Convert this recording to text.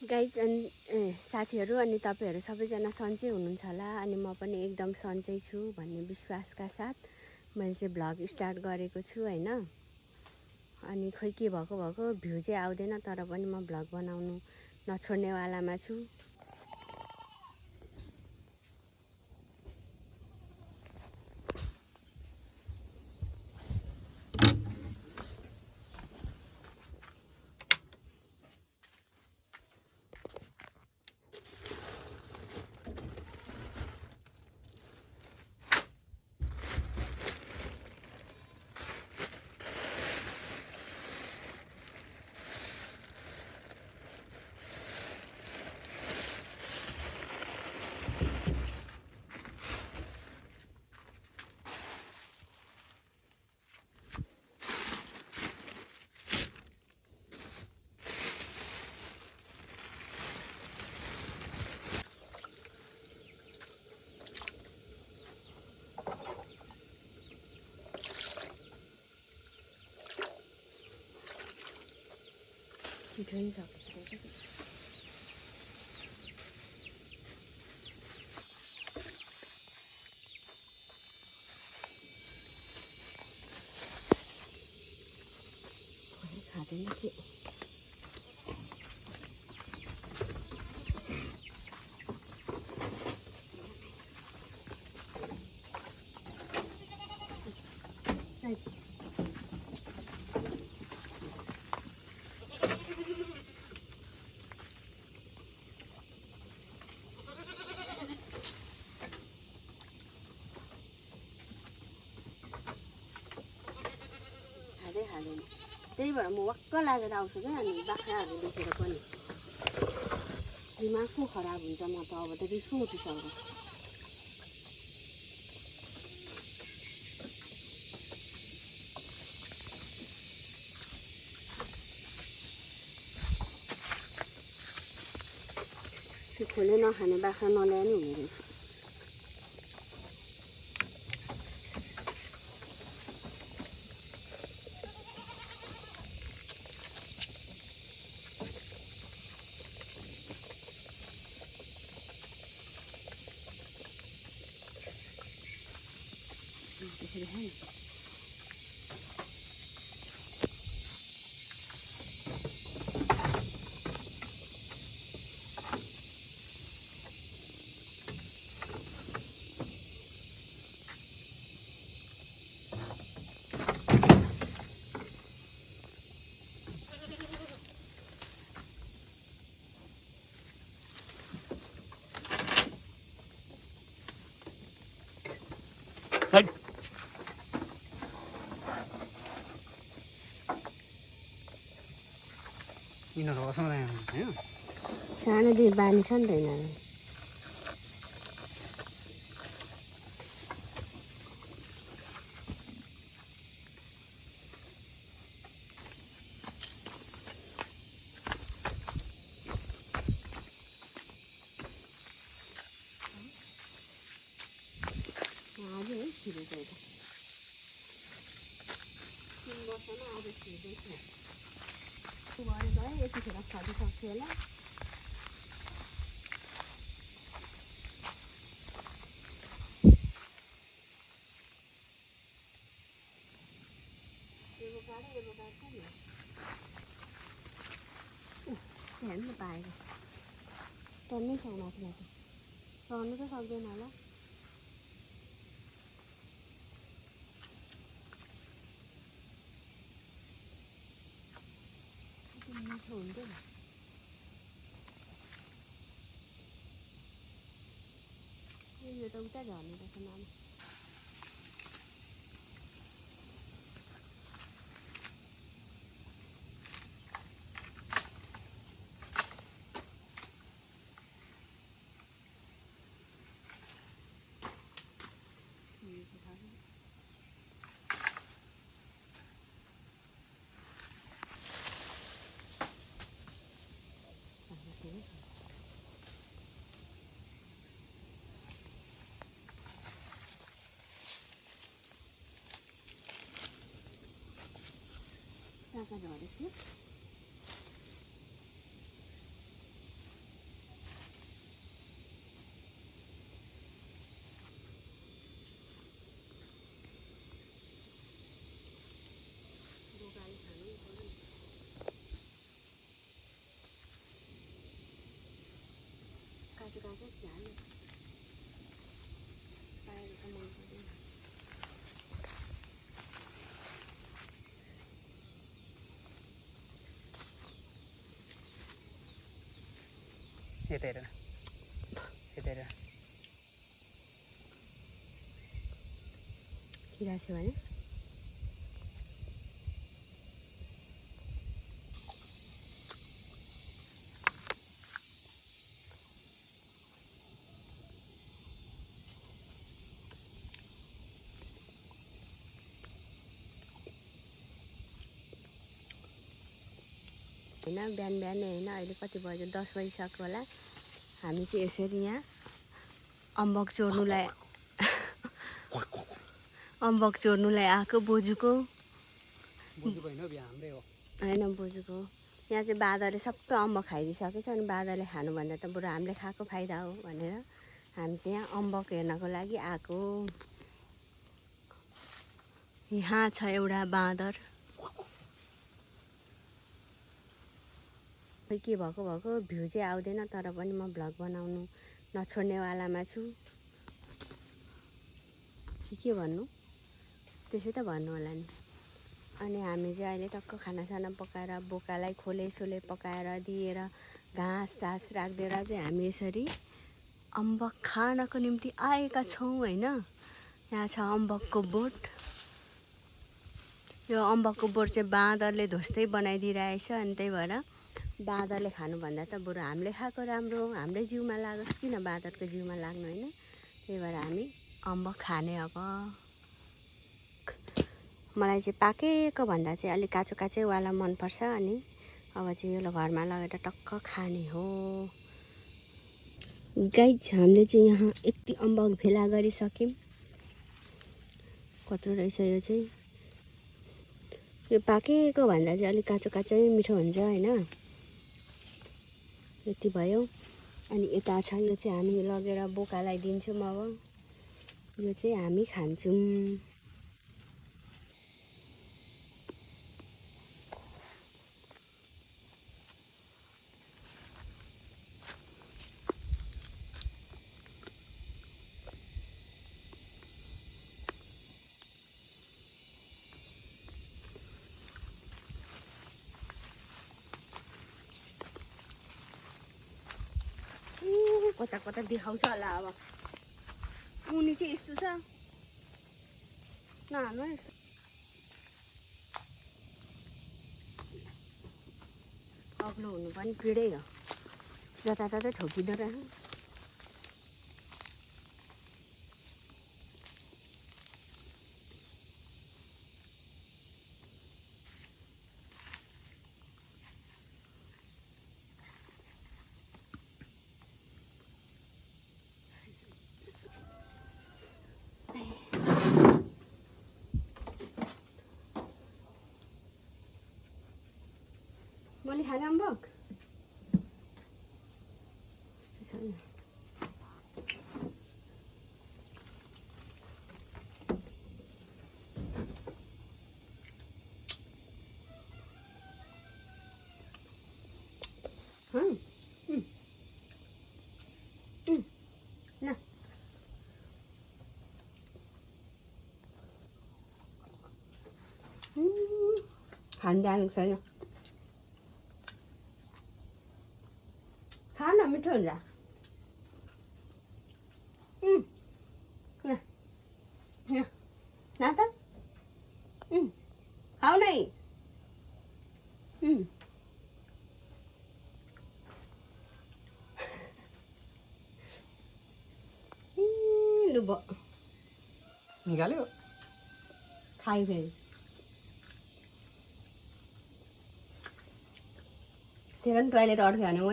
Guys अनि साथीहरू अनि तपाईँहरू सबैजना सन्चै हुनुहुन्छ होला अनि म पनि एकदम सन्चै छु भन्ने विश्वासका साथ मैले चाहिँ भ्लग स्टार्ट गरेको छु होइन। अनि खोइ के भएको भ्यू चाहिँ आउँदैन तर पनि म भ्लग बनाउनु नछोड्नेवालामा छु। Drinks up. खाँदैन के खाँदैन। त्यही भएर म वाक्क लागेर आउँछु क्या अनि बाख्राहरू देखेर पनि दिमाग पो खराब हुन्छ। म त अब त रिस पो उठिसक्यो। त्यो खोले नखाने बाख्रा नल्याए नि हुने रहेछ। त्यसरी खाने सानोदेखि बानी छ नि त यिनीहरू। आज है छिरेको एउटा 3 वर्षमा आज छिर्दैछ। भरे भयो यतिखेर खरिसक्छु होला। हेर्नु पाएको टन्नै छ माथि माथि सर्नु त सक्दैन होला। मिठो हुन्थ्यो नि यो त उता झर्ने रहेछ मामा। कहाँ झरेको थियो यतै हेर यतै हेर खिरा छ भने होइन बिहान बिहानै होइन अहिले कति बज्यो 10 बजिसक्यो होला हामी चाहिँ यसरी यहाँ अम्बक चोर्नुलाई आएको बोजूको होइन बोजूको यहाँ चाहिँ बाँदरले सबै अम्बक खाइदिइसकेछ अनि बाँदरले खानुभन्दा त बरु हामीले खाएको फाइदा हो भनेर हामी चाहिँ यहाँ अम्बक हेर्नको लागि आएको यहाँ छ एउटा बाँदर के भएको भ्यू चाहिँ आउँदैन तर पनि म भ्लग बनाउनु नछोड्नेवालामा छु के भन्नु त्यसै त भन्नु होला नि अनि हामी चाहिँ अहिले टक्क खानासाना पकाएर बोकालाई खोले पकाएर दिएर घाँस सास राखिदिएर चाहिँ हामी यसरी अम्बक खानको निम्ति आएका छौँ होइन यहाँ छ अम्बकको बोट यो अम्बकको बोट चाहिँ बाँदरले ध्वस्तै बनाइदिइरहेछ अनि त्यही भएर बाँदरले खानुभन्दा त बरु हामीले खाएको राम्रो हो हाम्रै जिउमा लागोस् किन बाँदरको जिउमा लाग्नु होइन त्यही भएर हामी अम्बक खाने अब मलाई चाहिँ पाकेको भन्दा चाहिँ अलिक काँचो काँचैवाला मनपर्छ अनि अब चाहिँ यो घरमा लगेर टक्क खाने हो गाइज हामीले चाहिँ यहाँ यति अम्बक भेला गरिसक्यौँ कत्रो रहेछ यो चाहिँ यो पाकेको भन्दा चाहिँ अलिक काँचो काँचै मिठो हुन्छ होइन यति भयो अनि यता छ यो चाहिँ हामी लगेर बोकालाई दिन्छौँ अब यो चाहिँ हामी खान्छौँ कता कता देखाउँछ होला अब उनी चाहिँ यस्तो छ नहाल्नु यस्तो अग्लो हुनु पनि पिडै हो जताततै ठोकिँदो रहेछ मैले खाने अम्बक यस्तो छैन न खान जानु छैन खान मिठो हुन्छ ना त खाऊ नै लुबो निकाल्यो खाइ फेरि तेरो पनि टोइलेट अड्क्यो भने